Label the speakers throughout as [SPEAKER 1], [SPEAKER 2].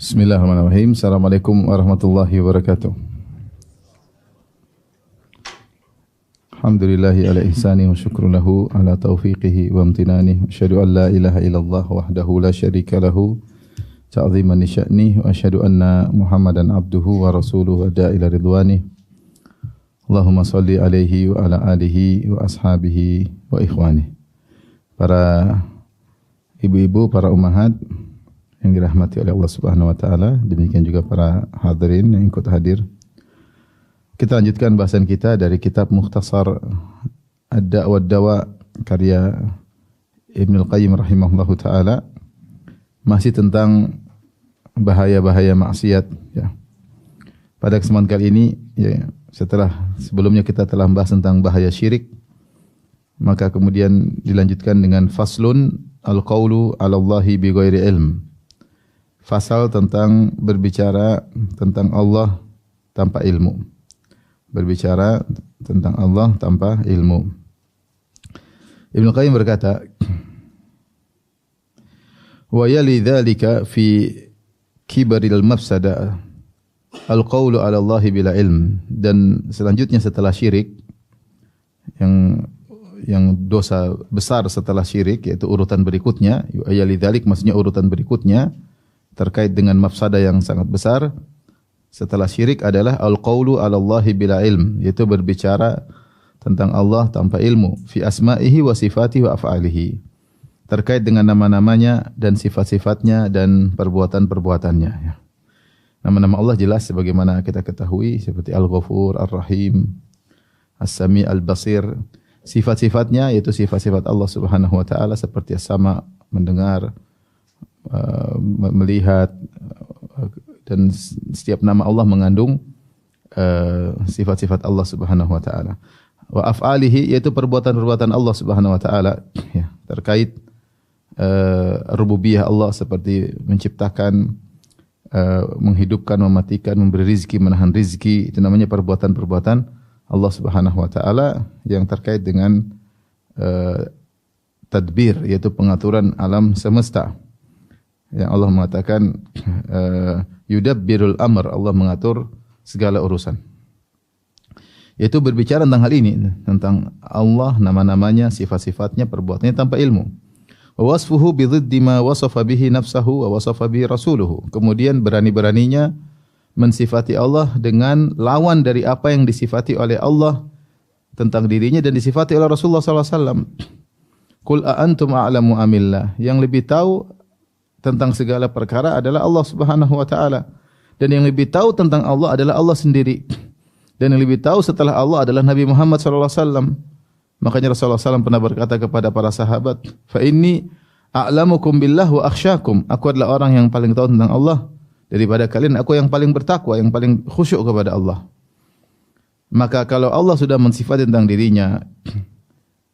[SPEAKER 1] Bismillahirrahmanirrahim. Assalamualaikum warahmatullahi wabarakatuh. Alhamdulillahi ala ihsani wa syukru lahu ala taufiqihi wa amtinani. Asyhadu an la ilaha illallah wahdahu la syarika lahu ta'ziman li sya'ni wa asyhadu anna Muhammadan abduhu wa rasuluhu da'ila ridwani. Allahumma salli alaihi wa ala alihi wa ashabihi wa ikhwani. Para ibu-ibu, para ummahat yang dirahmati oleh Allah Subhanahu wa taala, demikian juga para hadirin yang ikut hadir. Kita lanjutkan bahasan kita dari kitab Mukhtasar Ad-Da' wa Ad-Dawa karya Ibnu Al-Qayyim rahimahullahu taala, masih tentang bahaya-bahaya maksiat ya. Pada kesempatan kali ini ya, setelah sebelumnya kita telah membahas tentang bahaya syirik, maka kemudian dilanjutkan dengan faslun al-qaulu 'ala Allahi bi ghairi ilm. Fasal tentang berbicara tentang Allah tanpa ilmu. Berbicara tentang Allah tanpa ilmu. Ibnu Qayyim berkata, wa yali dzalika fi kibaril mafsada al-qaulu 'ala Allahi bila ilm. Dan selanjutnya setelah syirik, yang dosa besar setelah syirik, yaitu urutan berikutnya, yali dzalik maksudnya urutan berikutnya terkait dengan mafsada yang sangat besar setelah syirik adalah al-qaulu 'ala Allahi bila ilm, yaitu berbicara tentang Allah tanpa ilmu, fi asma'ihi wa sifatihi wa af'alihi, terkait dengan nama-namanya dan sifat-sifatnya dan perbuatan-perbuatannya ya. Nama-nama Allah jelas sebagaimana kita ketahui, seperti Al-Ghafur, Ar-Rahim, As-Sami', Al-Basir. Sifat-sifatnya yaitu sifat-sifat Allah Subhanahu wa taala seperti as-sama', mendengar, melihat, dan setiap nama Allah mengandung sifat-sifat Allah Subhanahu wa taala. Wa af'alihi yaitu perbuatan-perbuatan Allah Subhanahu wa taala ya, terkait rububiyah Allah seperti menciptakan, menghidupkan, mematikan, memberi rizki, menahan rizki. Itu namanya perbuatan-perbuatan Allah Subhanahu wa taala yang terkait dengan tadbir, yaitu pengaturan alam semesta. Yang Allah mengatakan yudabbirul amr, Allah mengatur segala urusan. Yaitu berbicara tentang hal ini, tentang Allah, nama-namanya, sifat-sifatnya, perbuatannya tanpa ilmu. Wa wasfuhu bi dhiddi ma wasafa bihi nafsahu wa wasafa bihi rasuluhu. Kemudian berani-beraninya mensifati Allah dengan lawan dari apa yang disifati oleh Allah tentang dirinya dan disifati oleh Rasulullah sallallahu alaihi wasallam. Qul a antum a'lamu amillah. Yang lebih tahu tentang segala perkara adalah Allah Subhanahu wa taala, dan yang lebih tahu tentang Allah adalah Allah sendiri, dan yang lebih tahu setelah Allah adalah Nabi Muhammad sallallahu alaihi wasallam. Makanya Rasulullah SAW pernah berkata kepada para sahabat, fa inni a'lamukum billah wa akhsyakum. Aku adalah orang yang paling tahu tentang Allah daripada kalian, aku yang paling bertakwa, yang paling khusyuk kepada Allah. Maka kalau Allah sudah mensifati tentang dirinya,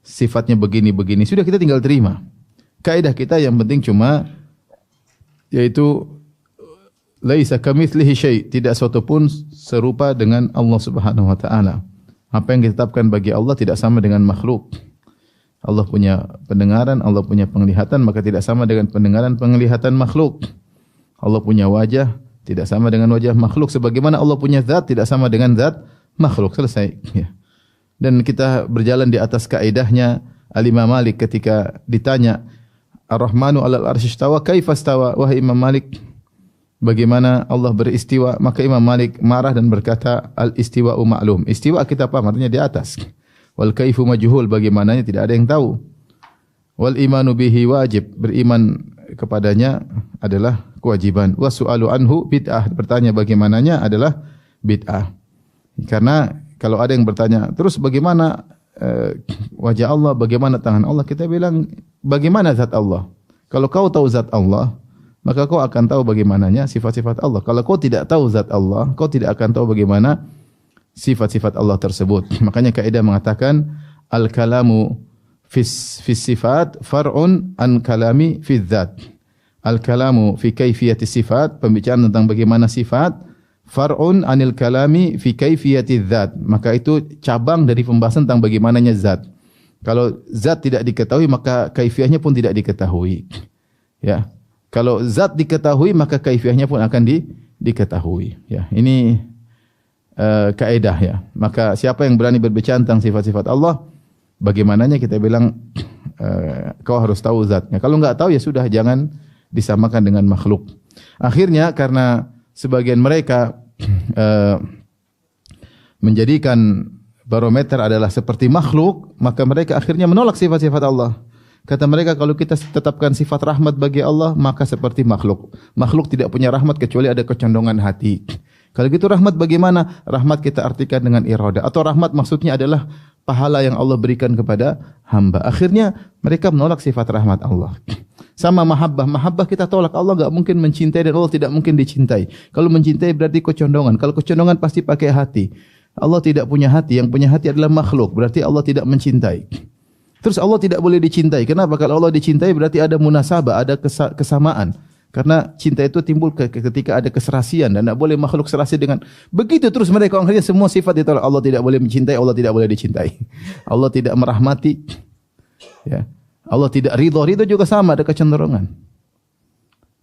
[SPEAKER 1] sifatnya begini-begini, sudah kita tinggal terima. Kaidah kita yang penting cuma yaitu laisa kamitslihi syai', tidak sesuatu pun serupa dengan Allah Subhanahu wa taala. Apa yang ditetapkan bagi Allah tidak sama dengan makhluk. Allah punya pendengaran, Allah punya penglihatan, maka tidak sama dengan pendengaran, penglihatan makhluk. Allah punya wajah, tidak sama dengan wajah makhluk. Sebagaimana Allah punya zat, tidak sama dengan zat makhluk. Selesai ya. Dan kita berjalan di atas kaidahnya Al-Imam Malik ketika ditanya Ar-Rahmanu 'alal 'arsy istawa, kaifa istawa? Wahai Imam Malik, bagaimana Allah beristiwa? Maka Imam Malik marah dan berkata, al-istiwa'u ma'lum. Istiwa kita paham, artinya di atas. Wal kaifu majhul, bagaimananya tidak ada yang tahu. Wal imanu bihi wajib, beriman kepadanya adalah kewajiban. Wa su'alu anhu bid'ah, bertanya bagaimananya adalah bid'ah. Karena kalau ada yang bertanya, terus bagaimana wajah Allah, bagaimana tangan Allah, kita bilang bagaimana zat Allah. Kalau kau tahu zat Allah, maka kau akan tahu bagaimananya sifat-sifat Allah. Kalau kau tidak tahu zat Allah, kau tidak akan tahu bagaimana sifat-sifat Allah tersebut. Makanya kaidah mengatakan al-kalamu fis sifat far'un an kalami fi dzat. Al-kalamu fi kaifiyati sifat, pembicaraan tentang bagaimana sifat, far'un anil kalami fi kaifiyati dzat. Maka itu cabang dari pembahasan tentang bagaimananya zat. Kalau zat tidak diketahui, maka kaifiahnya pun tidak diketahui. Ya. Kalau zat diketahui maka kaifiahnya pun akan diketahui. Ya, ini kaedah ya. Maka siapa yang berani berbicara tentang sifat-sifat Allah, bagaimananya kita bilang kau harus tahu zatnya. Kalau enggak tahu ya sudah, jangan disamakan dengan makhluk. Akhirnya karena sebagian mereka menjadikan barometer adalah seperti makhluk, maka mereka akhirnya menolak sifat-sifat Allah. Kata mereka, kalau kita tetapkan sifat rahmat bagi Allah, maka seperti makhluk. Makhluk tidak punya rahmat kecuali ada kecondongan hati. Kalau gitu rahmat bagaimana? Rahmat kita artikan dengan irada. Atau rahmat maksudnya adalah pahala yang Allah berikan kepada hamba. Akhirnya mereka menolak sifat rahmat Allah. Sama mahabbah. Mahabbah kita tolak. Allah enggak mungkin mencintai dan Allah tidak mungkin dicintai. Kalau mencintai berarti kecondongan. Kalau kecondongan pasti pakai hati. Allah tidak punya hati. Yang punya hati adalah makhluk. Berarti Allah tidak mencintai. Terus Allah tidak boleh dicintai. Kenapa? Kalau Allah dicintai berarti ada munasabah, ada kesamaan. Karena cinta itu timbul ketika ada keserasian dan tidak boleh makhluk serasi dengan begitu terus mereka akhirnya semua sifat ditolak. Allah tidak boleh mencintai, Allah tidak boleh dicintai. Allah tidak merahmati. Ya. Allah tidak ridha. Ridha juga sama, ada kecenderungan.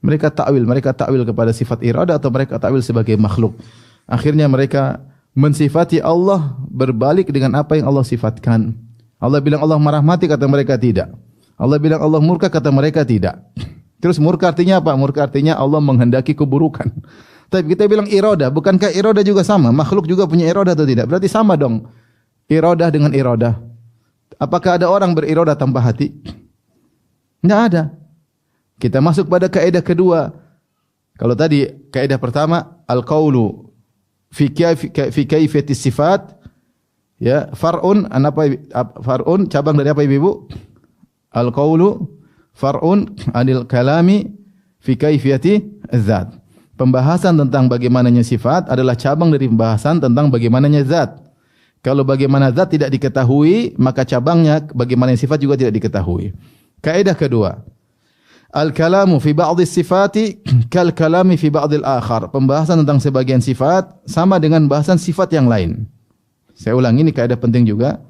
[SPEAKER 1] Mereka takwil kepada sifat irada atau mereka takwil sebagai makhluk. Akhirnya mereka mensifati Allah berbalik dengan apa yang Allah sifatkan. Allah bilang Allah merahmati, kata mereka tidak. Allah bilang Allah murka, kata mereka tidak. Terus murka artinya apa? Murka artinya Allah menghendaki keburukan. Tapi kita bilang iroda, bukankah iroda juga sama? Makhluk juga punya iroda atau tidak? Berarti sama dong. Iroda dengan iroda. Apakah ada orang beriroda tanpa hati? Tidak ada. Kita masuk pada kaidah kedua. Kalau tadi kaidah pertama, al-qaulu fi kaifiyatis sifat. Ya, far'un far'un cabang dari apa Ibu? Al-qaulu far'un anil kalami fi kaifiyati az-zat. Pembahasan tentang bagaimananya sifat adalah cabang dari pembahasan tentang bagaimananya zat. Kalau bagaimana zat tidak diketahui, maka cabangnya bagaimana sifat juga tidak diketahui. Kaidah kedua, al-kalamu fi ba'dhi sifati kal kalami fi ba'dil akhar. Pembahasan tentang sebagian sifat sama dengan bahasan sifat yang lain. Saya ulangi, ini kaidah penting juga.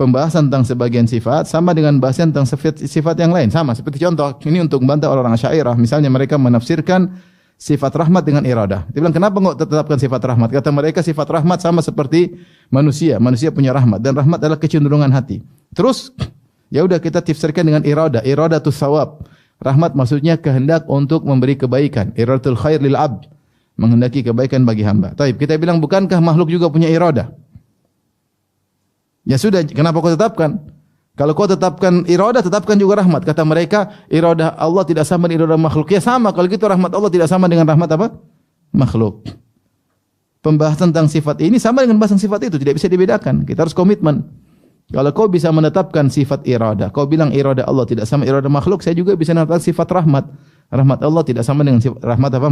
[SPEAKER 1] Pembahasan tentang sebagian sifat sama dengan bahasan tentang sifat yang lain. Sama, seperti contoh, ini untuk membantah orang-orang Asy'ariyah. Misalnya mereka menafsirkan sifat rahmat dengan iradah. Dia bilang, kenapa enggak tetapkan sifat rahmat? Kata mereka sifat rahmat sama seperti manusia. Manusia punya rahmat dan rahmat adalah kecenderungan hati. Terus, ya udah kita tafsirkan dengan iradah. Iradatus shawab. Rahmat maksudnya kehendak untuk memberi kebaikan. Iradatul khair lil abd. Menghendaki kebaikan bagi hamba. Taib, kita bilang bukankah makhluk juga punya iradah? Ya sudah, kenapa kau tetapkan? Kalau kau tetapkan iradah, tetapkan juga rahmat. Kata mereka, iradah Allah tidak sama dengan iradah makhluk. Ya sama, kalau gitu rahmat Allah tidak sama dengan rahmat apa? Makhluk. Pembahasan tentang sifat ini sama dengan bahasan sifat itu, tidak bisa dibedakan. Kita harus komitmen. Kalau kau bisa menetapkan sifat iradah, kau bilang iradah Allah tidak sama iradah makhluk, saya juga bisa menetapkan sifat rahmat. Rahmat Allah tidak sama dengan sifat rahmat apa?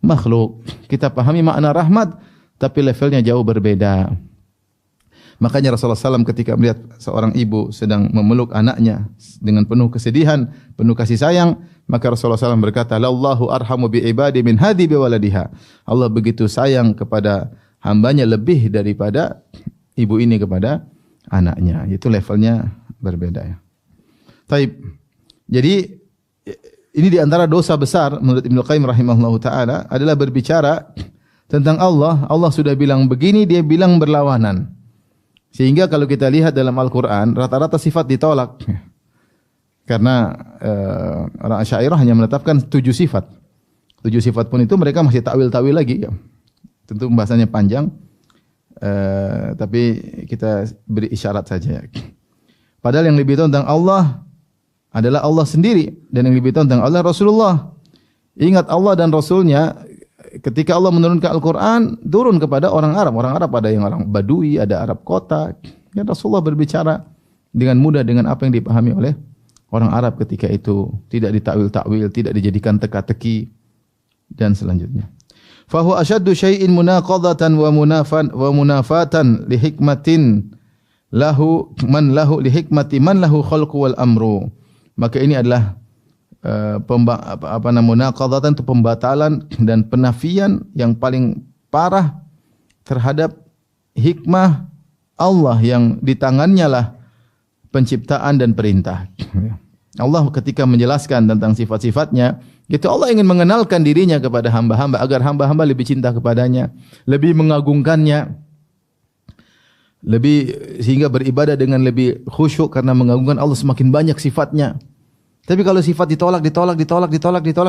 [SPEAKER 1] Makhluk. Kita pahami makna rahmat, tapi levelnya jauh berbeda. Makanya Rasulullah SAW ketika melihat seorang ibu sedang memeluk anaknya dengan penuh kesedihan, penuh kasih sayang, maka Rasulullah SAW berkata, "Lallahu arhamu bi ibadi min hadi bi waladiha." Allah begitu sayang kepada hambanya lebih daripada ibu ini kepada anaknya. Itu levelnya berbeda ya. Taib. Jadi ini di antara dosa besar menurut Ibnu Qayyim rahimahullahu taala adalah berbicara tentang Allah. Allah sudah bilang begini, dia bilang berlawanan. Sehingga kalau kita lihat dalam Al-Quran, rata-rata sifat ditolak. Karena orang Asy'ariyah hanya menetapkan 7 sifat. 7 sifat pun itu mereka masih takwil-takwil lagi. Tentu pembahasannya panjang, tapi kita beri isyarat saja. Padahal yang lebih tahu tentang Allah adalah Allah sendiri. Dan yang lebih tahu tentang Allah Rasulullah. Ingat Allah dan Rasulnya. Ketika Allah menurunkan Al-Quran, turun kepada orang Arab. Orang Arab ada yang orang Badui, ada Arab kota. Dan Rasulullah berbicara dengan mudah dengan apa yang dipahami oleh orang Arab ketika itu. Tidak ditakwil-takwil, tidak dijadikan teka-teki, dan selanjutnya. Fahu asyaddu syai'in munaqadatan wa munafatan li hikmatin lahu man lahu li hikmati man lahu khalqu wal amru. Maka ini adalah munaqadatan itu pembatalan dan penafian yang paling parah terhadap hikmah Allah yang di tangannya lah penciptaan dan perintah. Allah ketika menjelaskan tentang sifat-sifatnya Gitu Allah ingin mengenalkan dirinya kepada hamba-hamba agar hamba-hamba lebih cinta kepadanya, lebih mengagungkannya, lebih sehingga beribadah dengan lebih khusyuk karena mengagungkan Allah, semakin banyak sifatnya. Tapi kalau sifat ditolak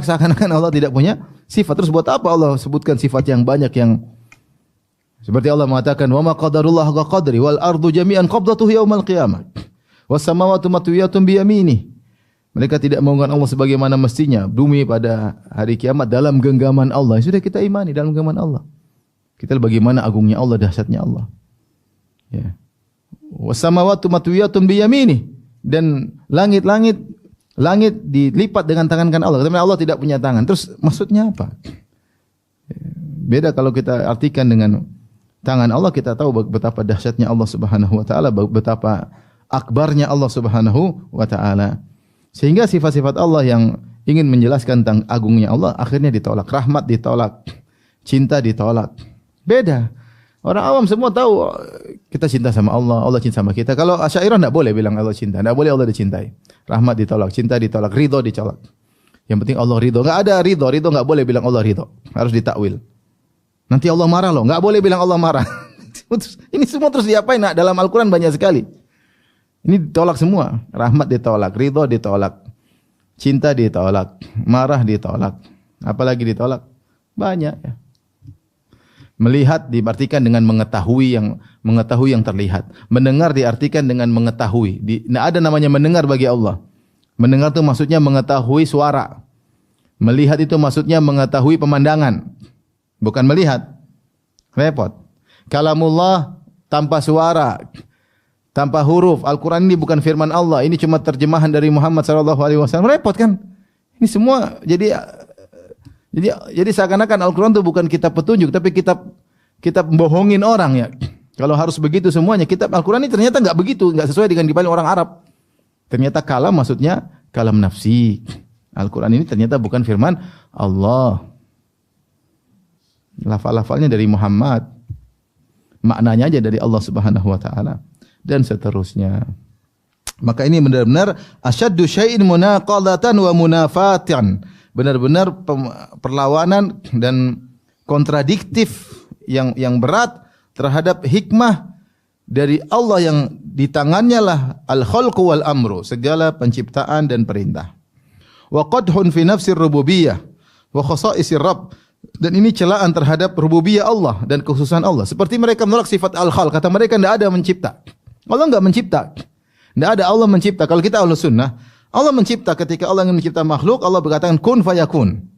[SPEAKER 1] seakan-akan Allah tidak punya sifat. Terus buat apa Allah sebutkan sifat yang banyak yang seperti Allah mengatakan wa ma qadarullah haqqa qadri wal ardu jami'an qabdatuhu yaumal qiyamah was samawati matwiyatun bi yaminih. Mereka tidak mengagungkan Allah sebagaimana mestinya. Bumi pada hari kiamat dalam genggaman Allah. Sudah kita imani dalam genggaman Allah. Kita bagaimana agungnya Allah, dahsyatnya Allah. Ya. Was samawati matwiyatun bi yaminih, dan langit dilipat dengan tangan kan Allah. Karena Allah tidak punya tangan. Terus maksudnya apa? Beda kalau kita artikan dengan tangan Allah, kita tahu betapa dahsyatnya Allah Subhanahu wa taala, betapa akbarnya Allah Subhanahu wa taala. Sehingga sifat-sifat Allah yang ingin menjelaskan tentang agungnya Allah akhirnya ditolak. Rahmat ditolak, cinta ditolak. Beda. Orang awam semua tahu kita cinta sama Allah, Allah cinta sama kita. Kalau Asy'ariyah enggak boleh bilang Allah cinta, enggak boleh Allah dicintai. Rahmat ditolak, cinta ditolak, ridho ditolak. Yang penting Allah ridho. Enggak ada ridho enggak boleh bilang Allah ridho. Harus ditakwil. Nanti Allah marah loh, enggak boleh bilang Allah marah. Ini semua terus diapain? Nah, dalam Al-Qur'an banyak sekali. Ini ditolak semua. Rahmat ditolak, ridho ditolak, cinta ditolak, marah ditolak. Apalagi ditolak? Banyak ya. Melihat diartikan dengan mengetahui yang terlihat. Mendengar diartikan dengan mengetahui. Tidak ada namanya mendengar bagi Allah. Mendengar itu maksudnya mengetahui suara. Melihat itu maksudnya mengetahui pemandangan. Bukan melihat. Repot. Kalamullah tanpa suara, tanpa huruf. Al-Quran ini bukan firman Allah. Ini cuma terjemahan dari Muhammad SAW. Repot kan? Ini semua jadi seakan-akan Al-Quran itu bukan kitab petunjuk, tapi kitab bohongin orang ya. Kalau harus begitu semuanya, kitab Al-Quran ini ternyata enggak begitu, enggak sesuai dengan dipahami orang Arab. Ternyata kalam maksudnya kalam nafsi. Al-Quran ini ternyata bukan firman Allah. Lafal-lafalnya dari Muhammad. Maknanya aja dari Allah Subhanahu wa taala dan seterusnya. Maka ini benar-benar asyaddu syai'in munaqadatan wa munafatan. Benar-benar perlawanan dan kontradiktif yang berat terhadap hikmah dari Allah yang di tangannya lah al-khalqu wal amru, segala penciptaan dan perintah. Wa qadhun fi nafsir rububiyyah wa khasa'isir rabb, dan ini celaan terhadap rububiyah Allah dan kekhususan Allah. Seperti mereka menolak sifat al-khalq, kata mereka tidak ada mencipta. Allah enggak mencipta. Tidak ada Allah mencipta. Kalau kita Ahlus Sunnah, Allah mencipta. Ketika Allah ingin mencipta makhluk, Allah berkatakan kun fayakun.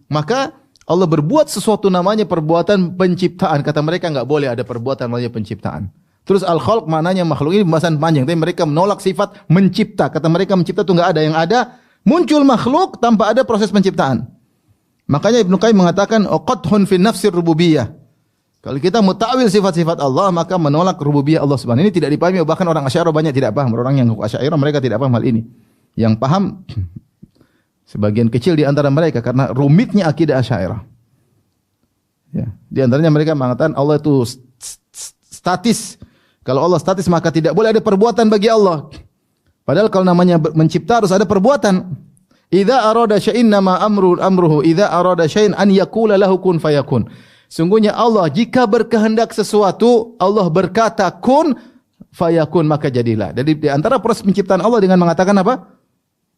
[SPEAKER 1] Maka Allah berbuat sesuatu namanya perbuatan penciptaan. Kata mereka enggak boleh ada perbuatan namanya penciptaan. Terus al-khalq maknanya makhluk, ini pembahasan panjang. Tapi mereka menolak sifat mencipta. Kata mereka mencipta itu enggak ada. Yang ada muncul makhluk tanpa ada proses penciptaan. Makanya Ibnu Qayyim mengatakan qadhun fi nafsir rububiyyah. Kalau kita mutakwil sifat-sifat Allah, maka menolak rububiyah Allah Subhanahu. Ini tidak dipahami, bahkan orang Asy'ariyah banyak tidak paham. Orang yang Asy'ariyah mereka tidak paham hal ini. Yang paham sebagian kecil di antara mereka karena rumitnya akidah Asy'ariyah. Ya, di antaranya mereka mengatakan Allah itu statis. Kalau Allah statis maka tidak boleh ada perbuatan bagi Allah. Padahal kalau namanya mencipta harus ada perbuatan. Idza arada syai'in nama amruhu idza arada syai'an an yaqula lahu kun fayakun. Sungguhnya Allah jika berkehendak sesuatu, Allah berkata kun fayakun, maka jadilah. Jadi di antara proses penciptaan Allah dengan mengatakan apa?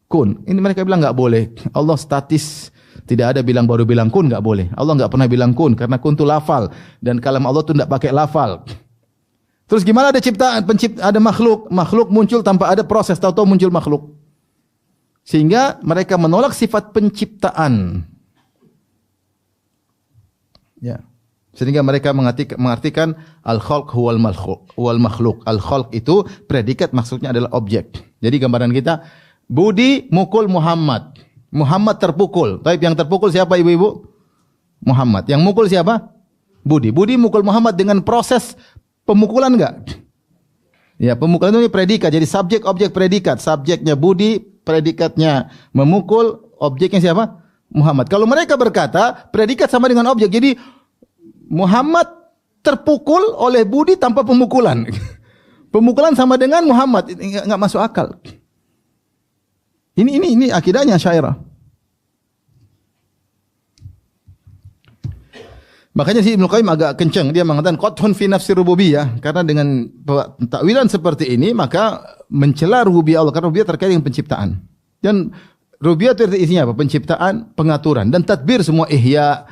[SPEAKER 1] Kun. Ini mereka bilang enggak boleh. Allah statis. Tidak ada baru bilang kun, enggak boleh. Allah enggak pernah bilang kun karena kun itu lafal dan kalam Allah itu enggak pakai lafal. Terus gimana ada ciptaan, ada makhluk muncul tanpa ada proses, tahu-tahu muncul makhluk. Sehingga mereka menolak sifat penciptaan. Ya. Sehingga mereka mengartikan al-khalq huwal makhluk. Al-khalq itu predikat, maksudnya adalah objek. Jadi gambaran kita, Budi mukul Muhammad. Muhammad terpukul. Tapi yang terpukul siapa ibu-ibu? Muhammad. Yang mukul siapa? Budi. Budi mukul Muhammad dengan proses pemukulan enggak? Ya, pemukulan itu predikat. Jadi subjek, objek, predikat. Subjeknya Budi, predikatnya memukul, objeknya siapa? Muhammad. Kalau mereka berkata predikat sama dengan objek, jadi Muhammad terpukul oleh Budi tanpa pemukulan. Pemukulan sama dengan Muhammad, ini enggak masuk akal. Ini akidahnya Asy'ariyah. Makanya si Ibnu Qayyim agak kencang, dia mengatakan qathun fi nafsi rububiyah, karena dengan takwilan seperti ini maka mencela rububiyah Allah, karena rububiyah terkait dengan penciptaan. Dan rububiyah itu isinya apa? Penciptaan, pengaturan dan tadbir, semua ihya,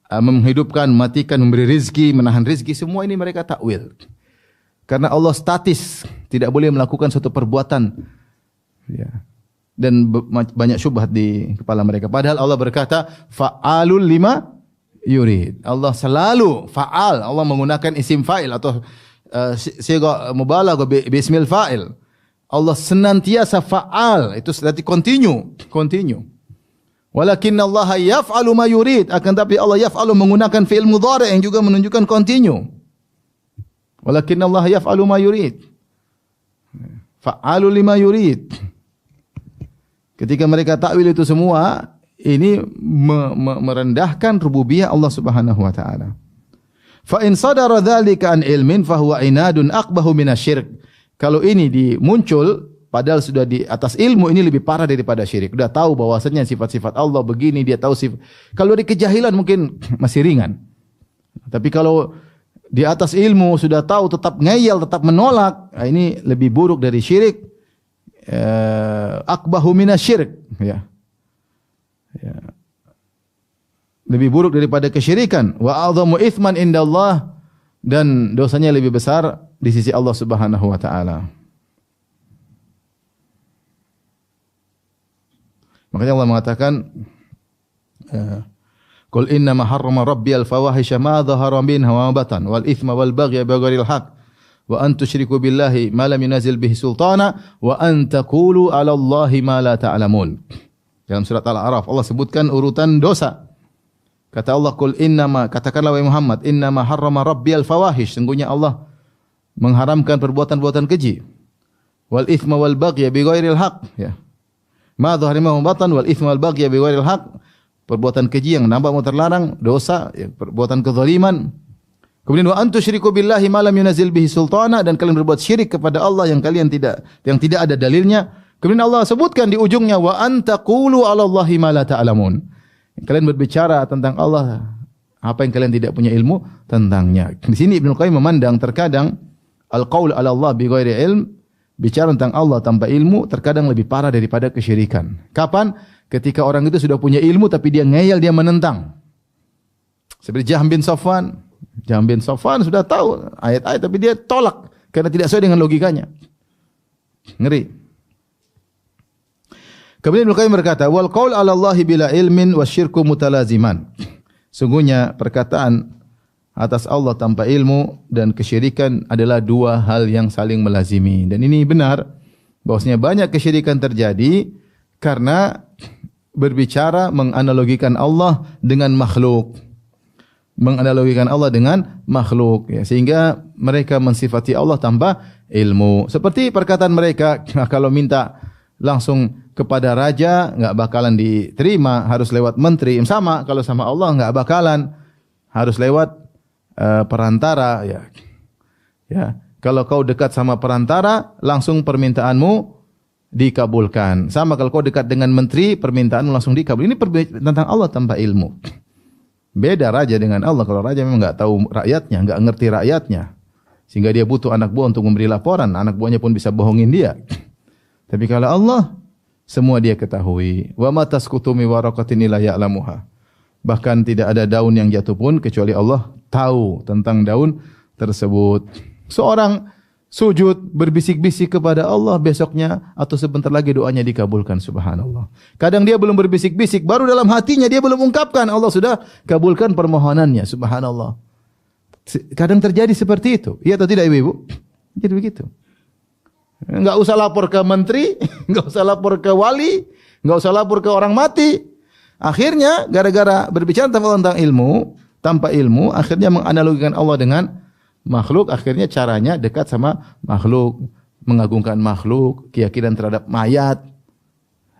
[SPEAKER 1] menghidupkan, mematikan, memberi rizki, menahan rizki, semua ini mereka takwil. Karena Allah statis, tidak boleh melakukan suatu perbuatan. Ya. Dan banyak syubhat di kepala mereka. Padahal Allah berkata, fa'alul lima yurid. Allah selalu fa'al. Allah menggunakan isim fa'il atau siga mubalaghah bismil fa'il. Allah senantiasa fa'al. Itu berarti continue. Walakinna Allah yaf'alu ma yurid. Akan tapi Allah yaf'alu menggunakan fi'il mudhari' yang juga menunjukkan continue. Walakinna Allah yaf'alu ma yurid. Fa'alu lima yurid. Ketika mereka takwil itu semua, ini merendahkan rububiyah Allah Subhanahu wa taala. Fa in sadara dzalika an ilmin fa huwa inadun aqbahu minasyirk. Kalau ini muncul padahal sudah di atas ilmu, ini lebih parah daripada syirik. Sudah tahu bahwasanya sifat-sifat Allah begini, dia tahu sifat. Kalau di kejahilan mungkin masih ringan. Tapi kalau di atas ilmu sudah tahu tetap ngeyel, tetap menolak, ini lebih buruk dari syirik. Aqbahu minasyirk, ya. Ya. Lebih buruk daripada kesyirikan. Wa a'dhamu itsman indallah, dan dosanya lebih besar di sisi Allah Subhanahu wa taala. Makanya Allah mengatakan, qul inna ma harrama rabbiyal fawahisha ma dhahara minha wa ma batan wal itsma wal baghya bighairil haqq wa an tusyriku billahi ma lam yunzil bihi sultana wa an taqulu 'ala Allahi ma la ta'lamun. Dalam surat Al-A'raf Allah sebutkan urutan dosa. Kata Allah, qul innama, katakanlah wahai Muhammad, innama harrama rabbiyal fawahish, sungguhnya Allah mengharamkan perbuatan-perbuatan keji. Wal itsma wal baghya bighairil haqq, ya. Ma dhahara minhu batan wal itsma wal baghya bighairil haqq. Perbuatan keji yang nampak mau terlarang, dosa, ya, perbuatan kezaliman. Kemudian wa antusyriku billahi ma lam yunzil bihi sultana, dan kalian berbuat syirik kepada Allah yang tidak ada dalilnya. Kemudian Allah sebutkan di ujungnya wa antaqulu 'ala Allahi ma la ta'lamun. Kalian berbicara tentang Allah apa yang kalian tidak punya ilmu tentangnya. Di sini Ibnu Qayyim memandang terkadang al-qaul 'ala Allah bi ghairi ilm, bicara tentang Allah tanpa ilmu, terkadang lebih parah daripada kesyirikan. Kapan? Ketika orang itu sudah punya ilmu tapi dia ngeyel, dia menentang. Seperti Jahm bin Safwan. Jahm bin Safwan sudah tahu ayat-ayat tapi dia tolak karena tidak sesuai dengan logikanya. Ngeri. Kemudian Ibnu Qayyim berkata, wal qaul 'ala Allahi bila ilmin wasyirku mutalaziman. Sungguhnya perkataan atas Allah tanpa ilmu dan kesyirikan adalah dua hal yang saling melazimi. Dan ini benar bahwasanya banyak kesyirikan terjadi karena berbicara menganalogikan Allah dengan makhluk. Menganalogikan Allah dengan makhluk, ya, sehingga mereka mensifati Allah tanpa ilmu. Seperti perkataan mereka, kalau minta langsung kepada raja enggak bakalan diterima, harus lewat menteri. Sama kalau sama Allah enggak bakalan, harus lewat perantara, ya. Ya, kalau kau dekat sama perantara, langsung permintaanmu dikabulkan. Sama kalau kau dekat dengan menteri, permintaanmu langsung dikabul. Ini tentang Allah tanpa ilmu. Beda raja dengan Allah. Kalau raja memang enggak tahu rakyatnya, enggak ngerti rakyatnya, sehingga dia butuh anak buah untuk memberi laporan. Anak buahnya pun bisa bohongin dia. Tapi kalau Allah, semua dia ketahui. Wa ma tasqutu min waraqatin illa ya'lamuha. Bahkan tidak ada daun yang jatuh pun kecuali Allah tahu tentang daun tersebut. Seorang sujud berbisik-bisik kepada Allah, besoknya atau sebentar lagi doanya dikabulkan, subhanallah. Kadang dia belum berbisik-bisik, baru dalam hatinya dia belum ungkapkan, Allah sudah kabulkan permohonannya, subhanallah. Kadang terjadi seperti itu. Iya atau tidak ibu-ibu? Jadi begitu. Enggak usah lapor ke menteri, enggak usah lapor ke wali, enggak usah lapor ke orang mati. Akhirnya gara-gara berbicara tentang ilmu, tanpa ilmu, akhirnya menganalogikan Allah dengan makhluk, akhirnya caranya dekat sama makhluk, mengagungkan makhluk, keyakinan terhadap mayat.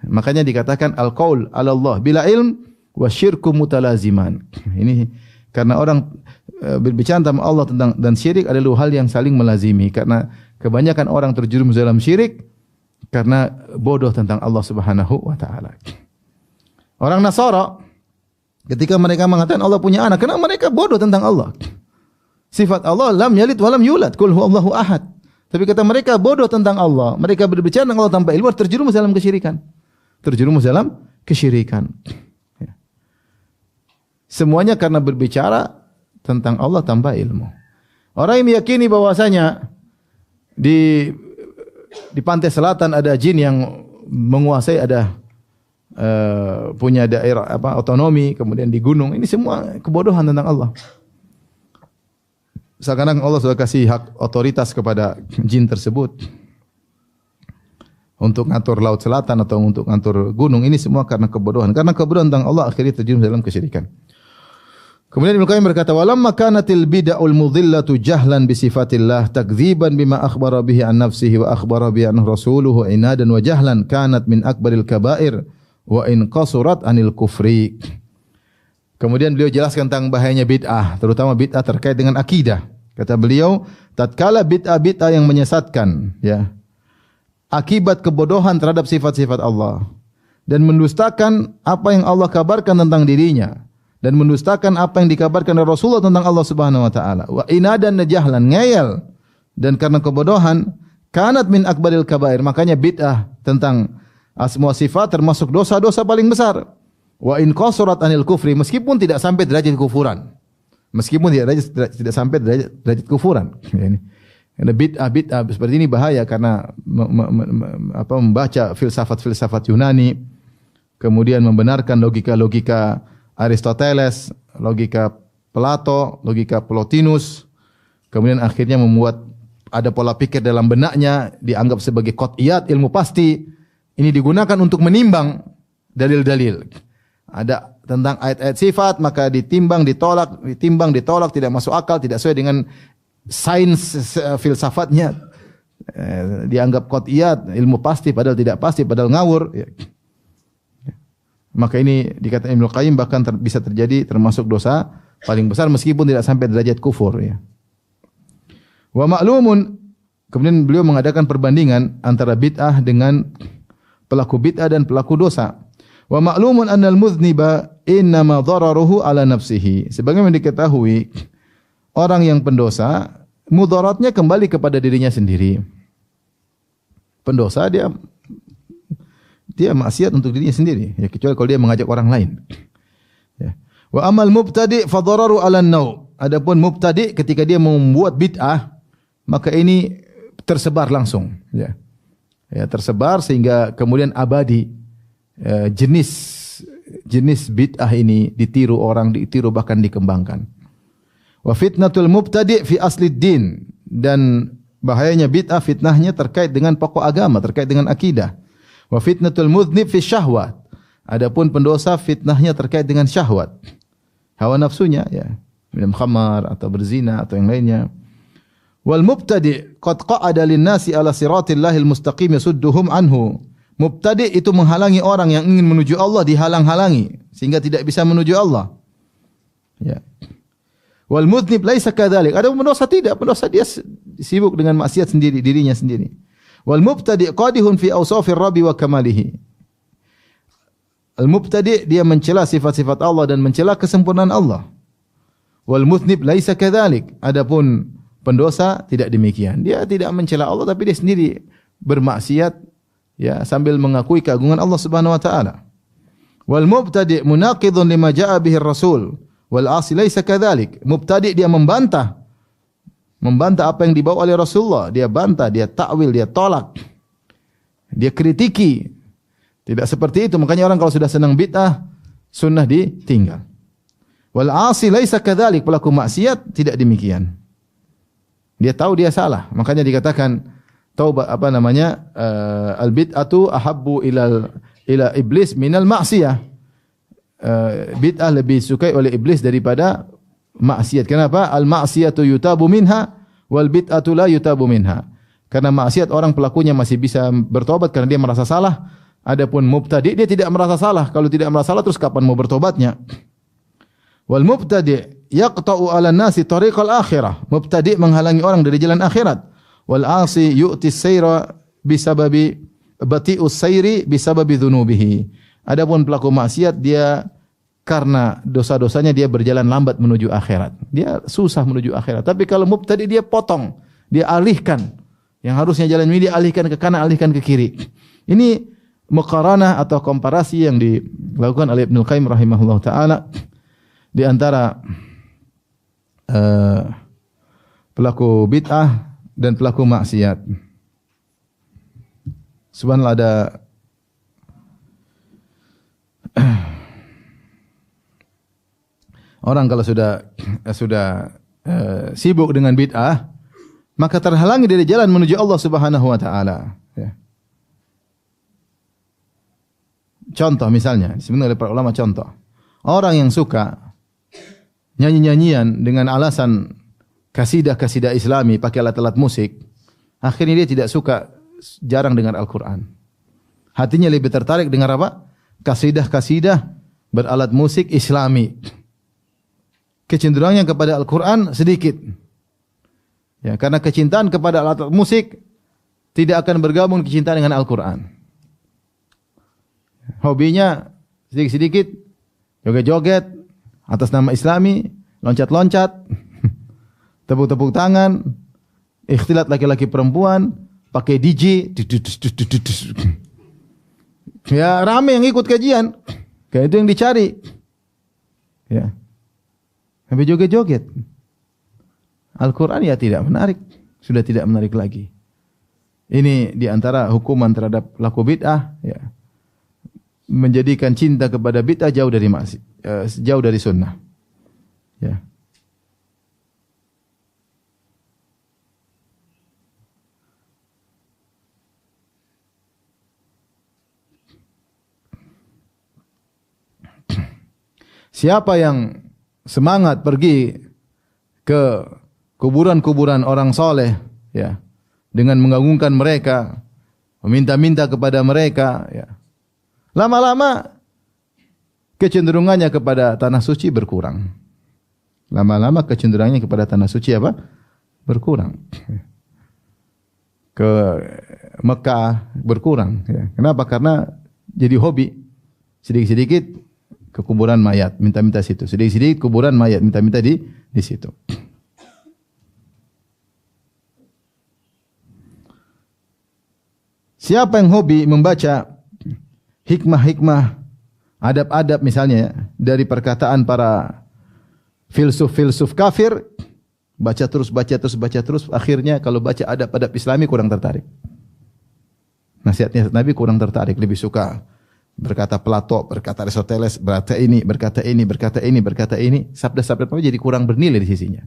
[SPEAKER 1] Makanya dikatakan al-qaul 'ala Allah bila ilm wasyirku mutalaziman. Ini karena orang berbicara tentang Allah dan syirik adalah hal yang saling melazimi, karena kebanyakan orang terjerumus dalam syirik karena bodoh tentang Allah Subhanahu wa taala. Orang Nasara Ketika mereka mengatakan Allah punya anak, karena mereka bodoh tentang Allah. Sifat Allah lam yalid wa lam yulad, qul huwallahu ahad. Tapi kata mereka bodoh tentang Allah. Mereka berbicara tentang Allah tanpa ilmu, terjerumus dalam kesyirikan. Terjerumus dalam kesyirikan. Ya. Semuanya karena berbicara tentang Allah tanpa ilmu. Orang yang meyakini bahwasanya di pantai selatan ada jin yang menguasai, ada punya daerah otonomi, kemudian di gunung, ini semua kebodohan tentang Allah. Seakan-akan Allah sudah kasih hak otoritas kepada jin tersebut untuk ngatur laut selatan atau untuk ngatur gunung. Ini semua karena kebodohan. Karena kebodohan tentang Allah akhirnya terjun dalam kesyirikan. Kemudian Ibnu Qayyim berkata, "Walamma kanatil bid'ul mudhillatu jahlan bi sifatillah takdziban bima akhbara bihi an nafsihi wa akhbara bihi anhu rasuluhu inadan wa jahlan kanat min akbaril kaba'ir wa in qasurat anil kufri." Kemudian beliau jelaskan tentang bahayanya bid'ah, terutama bid'ah terkait dengan akidah. Kata beliau, tatkala bid'ah-bid'ah yang menyesatkan, ya, akibat kebodohan terhadap sifat-sifat Allah dan mendustakan apa yang Allah kabarkan tentang dirinya dan mendustakan apa yang dikabarkan oleh Rasulullah tentang Allah Subhanahu wa taala. Wa inadan najahlan, ngeyel, dan karena kebodohan kanat min akbaril kabair, makanya bid'ah tentang asma sifat termasuk dosa-dosa paling besar. Wa in qasurat anil kufri, meskipun tidak sampai derajat kufuran. Meskipun tidak sampai derajat kufuran. Karena bid'ah seperti ini bahaya karena membaca filsafat-filsafat Yunani, kemudian membenarkan logika-logika Aristoteles, logika Plato, logika Plotinus, kemudian akhirnya membuat ada pola pikir dalam benaknya dianggap sebagai qat'iyat, ilmu pasti. Ini digunakan untuk menimbang dalil-dalil. Ada tentang ayat-ayat sifat, maka ditimbang, ditolak, tidak masuk akal, tidak sesuai dengan sains filsafatnya. Dianggap qat'iyat, ilmu pasti padahal tidak pasti, padahal ngawur. Maka ini dikatakan Ibnu Qayyim bahkan bisa terjadi termasuk dosa paling besar meskipun tidak sampai derajat kufur, ya. Wa ma'lumun, kemudian beliau mengadakan perbandingan antara bid'ah dengan pelaku bid'ah dan pelaku dosa. Wa ma'lumun annal mudhniba innama dhararuhu ala nafsihi. Sebagaimana diketahui, orang yang pendosa mudaratnya kembali kepada dirinya sendiri. Pendosa dia maksiat untuk dirinya sendiri, ya, kecuali kalau dia mengajak orang lain. Ya. Wa amal mubtadi fa dhararu ala an-naw. Adapun mubtadi ketika dia membuat bid'ah, maka ini tersebar langsung, ya. Ya, tersebar sehingga kemudian abadi. Jenis bid'ah ini ditiru orang, bahkan dikembangkan. Wa fitnatul mubtadi' fi aslid din, dan bahayanya bid'ah, fitnahnya terkait dengan pokok agama, terkait dengan akidah. Wa fitnatul mudhnib fi syahwat, adapun pendosa fitnahnya terkait dengan syahwat, hawa nafsunya, ya, minum khamar atau berzina atau yang lainnya. Wal mubtadi' qad qa'ada lin-nasi ala siratillahil mustaqim yasudduhum anhu. Mubtadi' itu menghalangi orang yang ingin menuju Allah, dihalang-halangi sehingga tidak bisa menuju Allah. Ya. Wal mudhnib laisa kadzalik. Ada pendosa tidak, pendosa dia sibuk dengan maksiat sendiri, dirinya sendiri. Wal mubtadi' qadihun fi awsafir rabbi wa kamalihi. Al mubtadi' dia mencela sifat-sifat Allah dan mencela kesempurnaan Allah. Wal mudhnib laisa kadzalik. Adapun pendosa tidak demikian. Dia tidak mencela Allah tapi dia sendiri bermaksiat, ya, sambil mengakui keagungan Allah Subhanahu wa taala. Wal mubtadi' munaqidun lima jaa'a bihi ar-rasul wal 'asi laisa kadzalik. Mubtadi' dia membantah apa yang dibawa oleh Rasulullah, dia bantah, dia takwil, dia tolak. Dia kritiki. Tidak seperti itu, makanya orang kalau sudah senang bid'ah, sunnah ditinggal. Wal 'asi laisa kadzalik, pelaku maksiat tidak demikian. Dia tahu dia salah, makanya dikatakan taubah al bid'atu ahabbu ila iblis minal ma'siyah. Bid'ah lebih sukai oleh iblis daripada maksiat. Kenapa? Al ma'siyatu yutabu minha wal bid'atu la yutabu minha. Karena maksiat orang pelakunya masih bisa bertobat karena dia merasa salah. Adapun mubtadi' dia tidak merasa salah. Kalau tidak merasa salah terus kapan mau bertobatnya? Wal mubtadi' yaqta'u 'ala nasi tariqal akhirah. Mubtadi' menghalangi orang dari jalan akhirat. Wal 'asi yu'ti sayra bisababi bati'us sayri bisababi dzunubihi. Adapun pelaku maksiat dia karena dosa-dosanya dia berjalan lambat menuju akhirat. Dia susah menuju akhirat. Tapi kalau mubtadi dia potong, dia alihkan. Yang harusnya jalan ini dia alihkan ke kanan, alihkan ke kiri. Ini muqaranah atau komparasi yang dilakukan oleh Ibnu Qayyim rahimahullah taala di antara pelaku bid'ah dan pelaku maksiat. Subhanallah, ada orang kalau sudah sibuk dengan bid'ah, maka terhalangi dari jalan menuju Allah Subhanahu wa taala. Ya. Contoh misalnya, sebenarnya para ulama contoh. Orang yang suka nyanyi-nyanyian dengan alasan kasidah-kasidah Islami pakai alat-alat musik, akhirnya dia tidak suka, jarang dengar Al-Quran. Hatinya lebih tertarik dengar apa? Kasidah-kasidah beralat musik Islami. Kecenderungannya kepada Al-Quran sedikit. Ya, karena kecintaan kepada alat musik tidak akan bergabung kecintaan dengan Al-Quran. Hobinya sedikit-sedikit joget-joget atas nama Islami, loncat-loncat, tepuk-tepuk tangan, ikhtilat laki-laki perempuan, pakai DJ, ya rame yang ikut kajian, kayak itu yang dicari, ya, sampai joget-joget. Al-Quran ya tidak menarik, sudah tidak menarik lagi. Ini diantara hukuman terhadap pelaku bid'ah, ya, menjadikan cinta kepada bid'ah jauh dari sunnah. Ya. Siapa yang semangat pergi ke kuburan-kuburan orang soleh, ya, dengan mengagungkan mereka, meminta-minta kepada mereka, ya, lama-lama kecenderungannya kepada tanah suci berkurang. Lama-lama kecenderungannya kepada tanah suci apa? Berkurang. Ke Mekah berkurang. Ya. Kenapa? Karena jadi hobi. Sedikit-sedikit ke kuburan mayat, minta-minta situ. Sedikit-sedikit kuburan mayat, minta-minta di situ. Siapa yang hobi membaca hikmah-hikmah, adab-adab misalnya dari perkataan para filsuf-filsuf kafir, baca terus, akhirnya kalau baca adab-adab Islami kurang tertarik. Nasihatnya Nabi kurang tertarik, lebih suka berkata Plato, berkata Aristoteles, berkata ini, sabda-sabda Nabi jadi kurang bernilai di sisinya.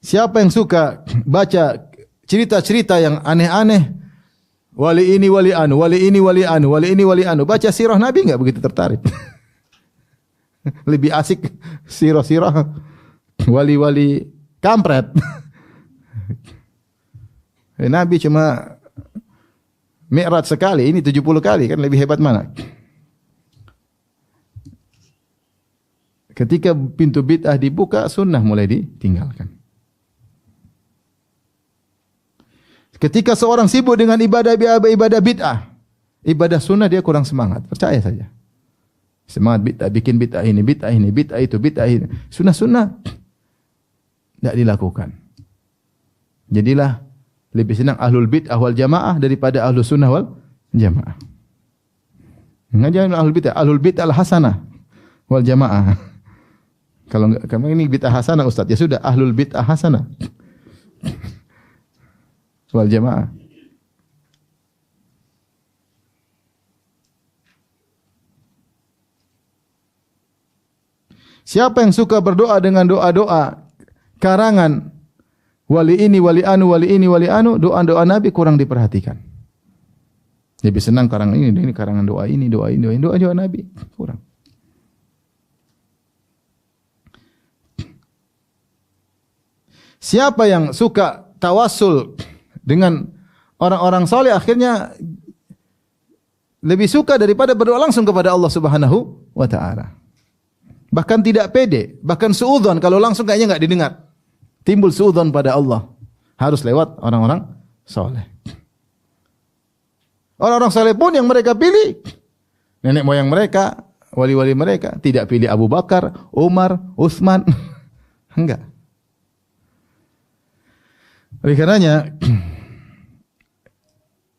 [SPEAKER 1] Siapa yang suka baca cerita-cerita yang aneh-aneh, wali ini wali anu, wali ini wali anu, wali ini wali anu, baca sirah Nabi enggak begitu tertarik. Lebih asik sirah-sirah wali-wali kampret. Nabi cuma mi'raj sekali, ini 70 kali, kan lebih hebat mana? Ketika pintu bid'ah dibuka, sunnah mulai ditinggalkan. Ketika seorang sibuk dengan ibadah bid'ah, ibadah sunnah dia kurang semangat. Percaya saja. Semangat bid'ah, bikin bid'ah ini, bid'ah itu, bid'ah ini. Sunnah-sunnah tidak dilakukan. Jadilah lebih senang ahlul bid'ah wal jamaah daripada ahlus sunnah wal jamaah. Jangan ahlul bid'ah al hasanah wal jamaah. Kalau ini bid'ah hasanah Ustaz, ya sudah ahlul bid'ah hasanah wal jamaah. Siapa yang suka berdoa dengan doa-doa karangan wali ini, wali anu, doa-doa Nabi kurang diperhatikan. Lebih senang karangan ini karangan doa ini, doa Nabi kurang. Siapa yang suka tawassul dengan orang-orang saleh, akhirnya lebih suka daripada berdoa langsung kepada Allah Subhanahu wa taala. Bahkan tidak pede, bahkan suudzon kalau langsung kayaknya enggak didengar. Timbul suudzon pada Allah. Harus lewat orang-orang saleh. Orang-orang saleh pun yang mereka pilih, nenek moyang mereka, wali-wali mereka, tidak pilih Abu Bakar, Umar, Utsman. Enggak. Oleh karenanya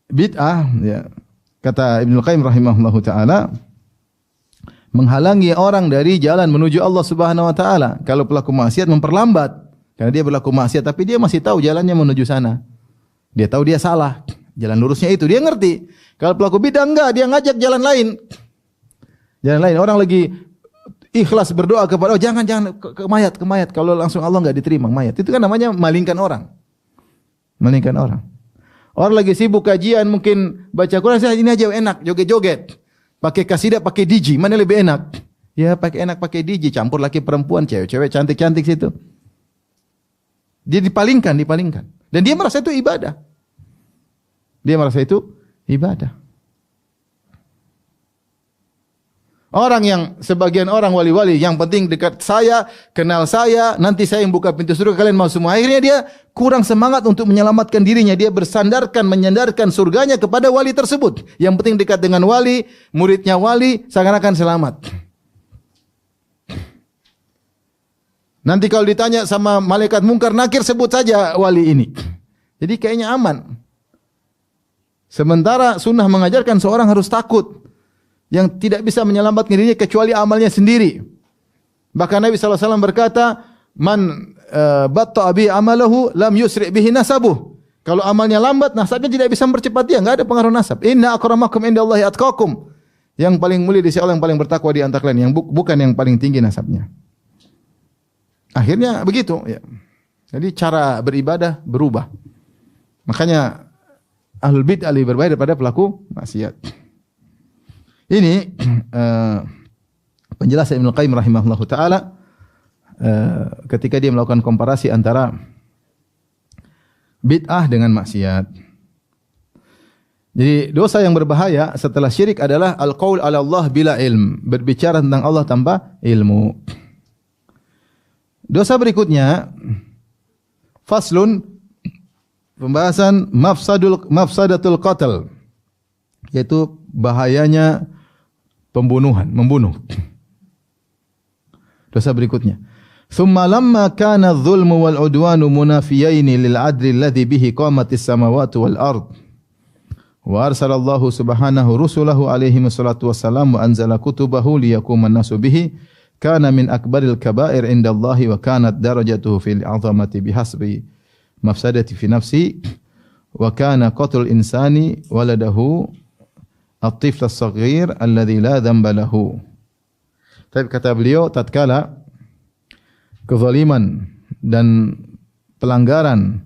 [SPEAKER 1] bid'ah, ya, kata Ibnu Qayyim rahimahullahu taala, menghalangi orang dari jalan menuju Allah Subhanahu wa taala. Kalau pelaku maksiat memperlambat, karena dia berlaku maksiat tapi dia masih tahu jalannya menuju sana. Dia tahu dia salah, jalan lurusnya itu dia ngerti. Kalau pelaku bid'ah enggak, dia ngajak jalan lain. Jalan lain, orang lagi ikhlas berdoa kepada, oh jangan ke mayat. Kalau langsung Allah enggak diterima mayat. Itu kan namanya malingkan orang. Malingkan orang. Orang lagi sibuk kajian, mungkin baca Quran, saya ini aja enak, joget-joget. Pakai kasidah, pakai DJ, mana lebih enak? Ya pakai enak, pakai DJ, campur laki perempuan, cewek-cewek cantik-cantik situ. Dia dipalingkan. Dan dia merasa itu ibadah. Orang yang, sebagian orang wali-wali, yang penting dekat saya, kenal saya, nanti saya yang buka pintu surga, kalian mau semua. Akhirnya dia kurang semangat untuk menyelamatkan dirinya. Dia menyandarkan surganya kepada wali tersebut. Yang penting dekat dengan wali, muridnya wali, seakan-akan selamat. Nanti kalau ditanya sama malaikat mungkar nakir, sebut saja wali ini. Jadi kayaknya aman. Sementara sunnah mengajarkan seorang harus takut, yang tidak bisa menyelamatkan dirinya kecuali amalnya sendiri. Bahkan Nabi SAW berkata, man batta'a bi amalahu lam yusri' bihi nasabuh. Kalau amalnya lambat, nasabnya tidak bisa mempercepat dia, enggak ada pengaruh nasab. Inna akramakum indallahi atqakum. Yang paling mulia di sisi Allah yang paling bertakwa di antara kalian, yang bukan yang paling tinggi nasabnya. Akhirnya begitu, ya. Jadi cara beribadah berubah. Makanya ahlul bid'ah lebih berbahaya daripada pelaku maksiat. Ini penjelasan Ibnu Qayyim rahimahullahu taala ketika dia melakukan komparasi antara bid'ah dengan maksiat. Jadi dosa yang berbahaya setelah syirik adalah al-qaul 'ala Allah bila ilm, berbicara tentang Allah tanpa ilmu. Dosa berikutnya faslun, pembahasan mafsadatul qatl, yaitu bahayanya membunuh. Dosa berikutnya. Thumma lamma kana adh-dhulmu wal 'udwanu munafiyaini lil 'adli alladhi bihi qamatis samawati wal ard. Wa arsalallahu subhanahu rusulahu alaihi wassalatu wassalam wa anzala kutubahu liyaquma an-nasu bihi. Kana min akbaril kaba'ir indallahi wa kanat darajatuhu fil 'azamati bihasbi mafsadati fi nafsi wa kana qatlul insani waladahu at-tifl as-saghir alladhi la dhanba lahu. Tapi kata beliau, tatkala kezaliman dan pelanggaran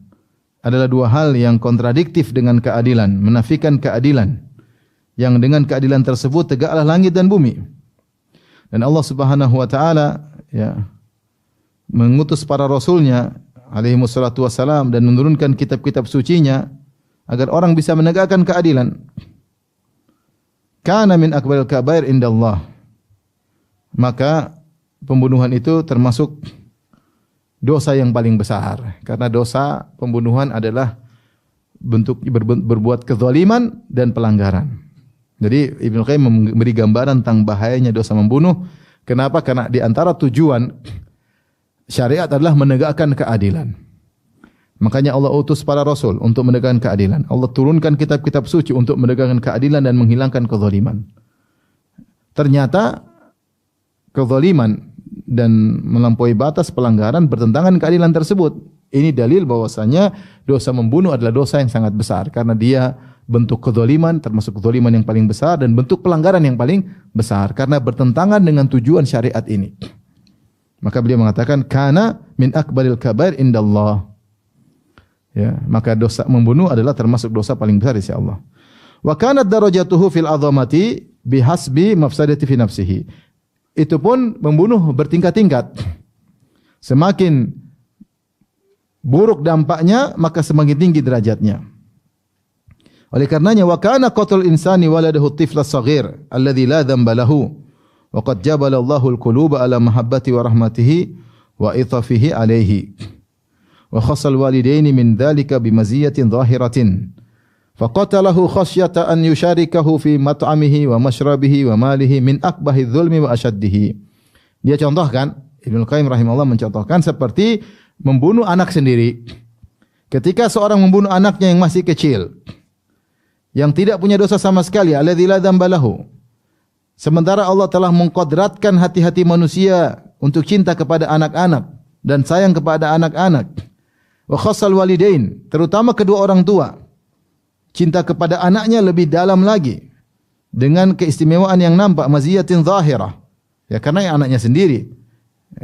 [SPEAKER 1] adalah dua hal yang kontradiktif dengan keadilan, menafikan keadilan, yang dengan keadilan tersebut tegaklah langit dan bumi. Dan Allah Subhanahu wa taala, ya, mengutus para rasulnya alaihi wassalatu wassalam dan menurunkan kitab-kitab sucinya agar orang bisa menegakkan keadilan. Kana min akbaril kabair indallah. Maka pembunuhan itu termasuk dosa yang paling besar, karena dosa pembunuhan adalah bentuk berbuat kezaliman dan pelanggaran. Jadi Ibnu Qayyim memberi gambaran tentang bahayanya dosa membunuh. Kenapa? Karena di antara tujuan syariat adalah menegakkan keadilan. Makanya Allah utus para rasul untuk menegakkan keadilan. Allah turunkan kitab-kitab suci untuk menegakkan keadilan dan menghilangkan kezaliman. Ternyata kezaliman dan melampaui batas pelanggaran bertentangan keadilan tersebut. Ini dalil bahwasanya dosa membunuh adalah dosa yang sangat besar karena dia bentuk kezaliman, termasuk kezaliman yang paling besar, dan bentuk pelanggaran yang paling besar karena bertentangan dengan tujuan syariat ini. Maka beliau mengatakan kana min akbaril kabair indallah. Ya, maka dosa membunuh adalah termasuk dosa paling besar di sisi Allah. Wa kanat darajatuhu fil 'azamati bihasbi mafsadati fi nafsihi. Itu pun membunuh bertingkat-tingkat. Semakin buruk dampaknya, maka semakin tinggi derajatnya. Oleh karenanya wa kana qatlul insani waladahu tifla saghir alladhi la dhanba lahu wa qad jabala Allahu al-quluba ala mahabbati wa rahmatihi wa itafihi alayhi wa khassal walidaini min dhalika bimaziyatin zahiratin Faqatalahu khasyata an yusyarikahu fi mat'amihi wa mashrabihi wa malihi min akbahi dzulmi wa asyaddihi. Dia contohkan, Ibnu Qayyim rahimahullah mencontohkan seperti membunuh anak sendiri. Ketika seorang membunuh anaknya yang masih kecil, yang tidak punya dosa sama sekali, alladzi la dzamba lahu. Sementara Allah telah mengkodratkan hati-hati manusia untuk cinta kepada anak-anak dan sayang kepada anak-anak. Wa khassal walidain, terutama kedua orang tua. Cinta kepada anaknya lebih dalam lagi dengan keistimewaan yang nampak, maziyatin zahirah. Ya, karena anaknya sendiri,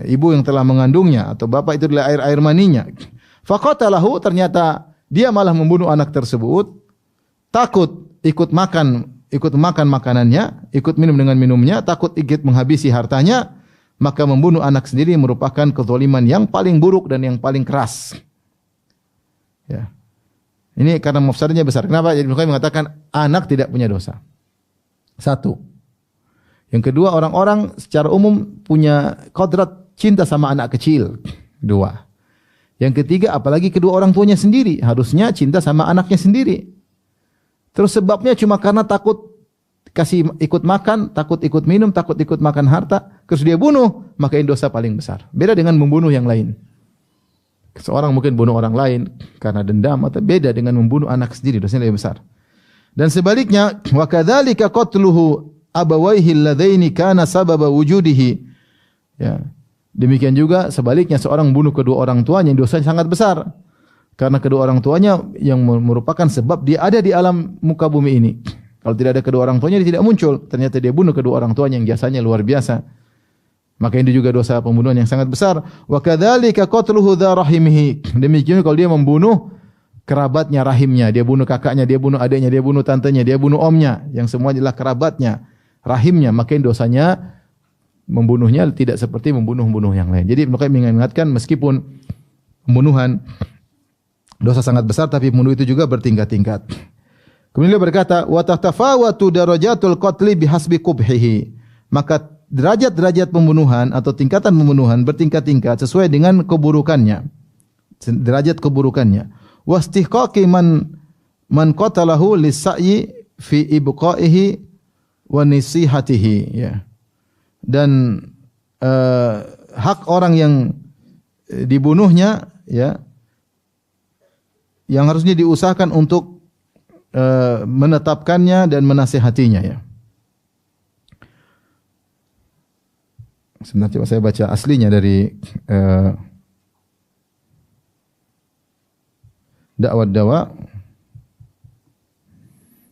[SPEAKER 1] ibu yang telah mengandungnya atau bapak itu adalah air maninya. Faqatalahu, ternyata dia malah membunuh anak tersebut, takut ikut makan makanannya, ikut minum dengan minumnya, takut ikut menghabisi hartanya, maka membunuh anak sendiri merupakan kezaliman yang paling buruk dan yang paling keras. Ya. Ini karena mafsadahnya besar. Kenapa? Ibnu Qayyim mengatakan anak tidak punya dosa. Satu. Yang kedua, orang-orang secara umum punya kodrat cinta sama anak kecil. Dua. Yang ketiga, apalagi kedua orang tuanya sendiri, harusnya cinta sama anaknya sendiri. Terus sebabnya cuma karena takut kasih ikut makan, takut ikut minum, takut ikut makan harta, terus dia bunuh, maka ini dosa paling besar. Beda dengan membunuh yang lain. Seorang mungkin bunuh orang lain karena dendam, atau beda dengan membunuh anak sendiri, dosanya lebih besar. Dan sebaliknya, wa kadzalika qatluhu abawaihi alladzaini kana sababa wujudihi. Ya. Demikian juga sebaliknya, seorang bunuh kedua orang tuanya, dosanya sangat besar. Karena kedua orang tuanya yang merupakan sebab dia ada di alam muka bumi ini. Kalau tidak ada kedua orang tuanya, dia tidak muncul. Ternyata dia bunuh kedua orang tuanya yang jasanya luar biasa. Maka ini juga dosa pembunuhan yang sangat besar. Wa kadzalika qatluhu dza rahimihi. Demikian kalau dia membunuh kerabatnya, rahimnya, dia bunuh kakaknya, dia bunuh adiknya, dia bunuh tantenya, dia bunuh omnya, yang semua adalah kerabatnya, rahimnya, maka dosanya membunuhnya tidak seperti membunuh yang lain. Jadi Ibnu Qayyim mengingatkan meskipun pembunuhan dosa sangat besar, tapi pembunuh itu juga bertingkat-tingkat. Kemudian dia berkata, wa tatafawatu darajatul qatli bihasbi qubhihi. Maka derajat-derajat pembunuhan atau tingkatan pembunuhan bertingkat-tingkat sesuai dengan keburukannya. Derajat keburukannya. Wastihqaqi man qatalahu lis-sa'yi fi ibqaihi wa nisihatihi, ya. Dan hak orang yang dibunuhnya, ya, yang harusnya diusahakan untuk menetapkannya dan menasihatinya, ya. Sebentar, coba saya baca aslinya dari Dakwah Dawa.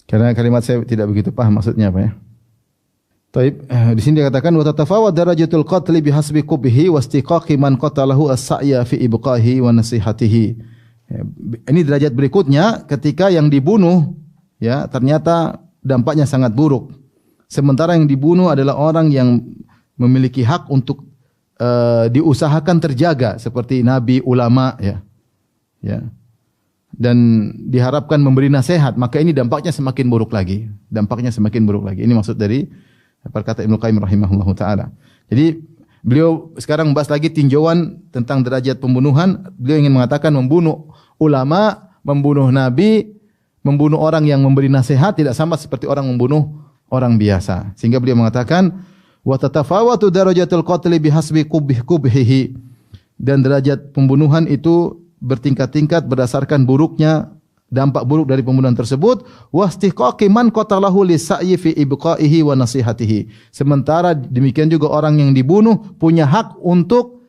[SPEAKER 1] Karena kalimat saya tidak begitu paham maksudnya apa, ya. Taib, di sini dia katakan wa tatafawad darajatul qatli bihasbi qubhi wa istiqaqi man qatalahu as-sa'ya fi ibqaihi wa nasihatihi. Ya, ini derajat berikutnya ketika yang dibunuh, ya, ternyata dampaknya sangat buruk. Sementara yang dibunuh adalah orang yang memiliki hak untuk diusahakan terjaga seperti nabi, ulama, ya. Ya. Dan diharapkan memberi nasihat, maka ini dampaknya semakin buruk lagi. Dampaknya semakin buruk lagi. Ini maksud dari perkataan Ibnu Qayyim rahimahullahu taala. Jadi beliau sekarang membahas lagi tinjauan tentang derajat pembunuhan. Beliau ingin mengatakan membunuh ulama, membunuh nabi, membunuh orang yang memberi nasihat tidak sama seperti orang membunuh orang biasa. Sehingga beliau mengatakan wa tatafawatu darajatul qatli bihasbi qubhihi. Dan derajat pembunuhan itu bertingkat-tingkat berdasarkan buruknya, dampak buruk dari pembunuhan tersebut. Wastihqaqi man qatalahu lis-sa'yi fi ibqaihi wa nasihatihi. Sementara demikian juga orang yang dibunuh punya hak untuk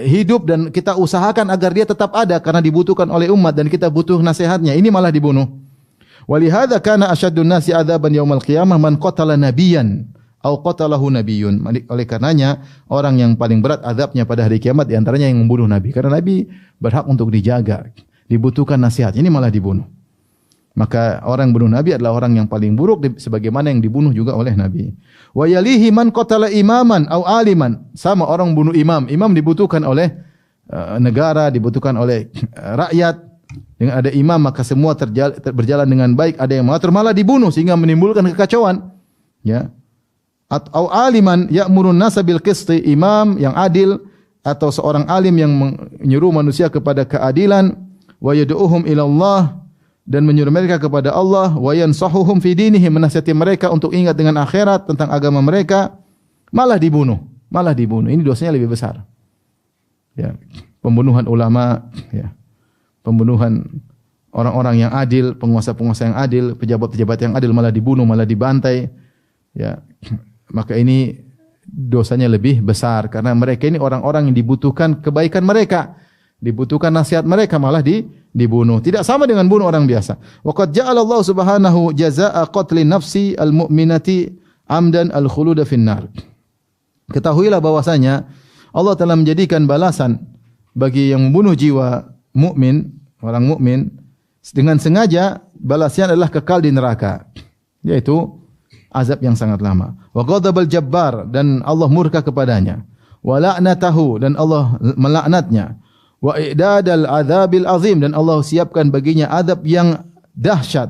[SPEAKER 1] hidup dan kita usahakan agar dia tetap ada karena dibutuhkan oleh umat dan kita butuh nasihatnya. Ini malah dibunuh. Walihadza kana asyaddun nasi adzaban yaumil qiyamah man qatala nabiyyan au qatalahu nabiyyun. Oleh karenanya orang yang paling berat azabnya pada hari kiamat di antaranya yang membunuh nabi, karena nabi berhak untuk dijaga, dibutuhkan nasihat, ini malah dibunuh. Maka orang yang bunuh nabi adalah orang yang paling buruk sebagaimana yang dibunuh juga oleh nabi. Wa yalihi man qatala imaman au aliman. Sama orang bunuh imam. Imam dibutuhkan oleh negara, dibutuhkan oleh rakyat. Dengan ada imam maka semua berjalan dengan baik, ada yang mengatur, malah dibunuh sehingga menimbulkan kekacauan. Ya. Atau aliman ya'murun nasa bil qisti, imam yang adil atau seorang alim yang menyuruh manusia kepada keadilan, wa yad'uhum ila Allah, dan menyuruh mereka kepada Allah, wa yansahuhum fi dinihim, menasihati mereka untuk ingat dengan akhirat, tentang agama mereka, malah dibunuh. Ini dosanya lebih besar. Ya, pembunuhan ulama, ya. Pembunuhan orang-orang yang adil, penguasa-penguasa yang adil, pejabat-pejabat yang adil malah dibunuh, malah dibantai. Ya, maka ini dosanya lebih besar karena mereka ini orang-orang yang dibutuhkan kebaikan mereka, dibutuhkan nasihat mereka, malah dibunuh. Tidak sama dengan bunuh orang biasa. Wa qad ja'ala Allah Subhanahu jazaa'a qatli nafsi al-mu'minati amdan al-khuluda finnar. Ketahuilah bahwasanya Allah telah menjadikan balasan bagi yang membunuh jiwa mukmin, orang mukmin dengan sengaja, balasnya adalah kekal di neraka, yaitu azab yang sangat lama. Wa ghadabal jabbar, dan Allah murka kepadanya. Wa la'natahu, dan Allah melaknatnya. Wa i'dadal adzabil azim, dan Allah siapkan baginya azab yang dahsyat.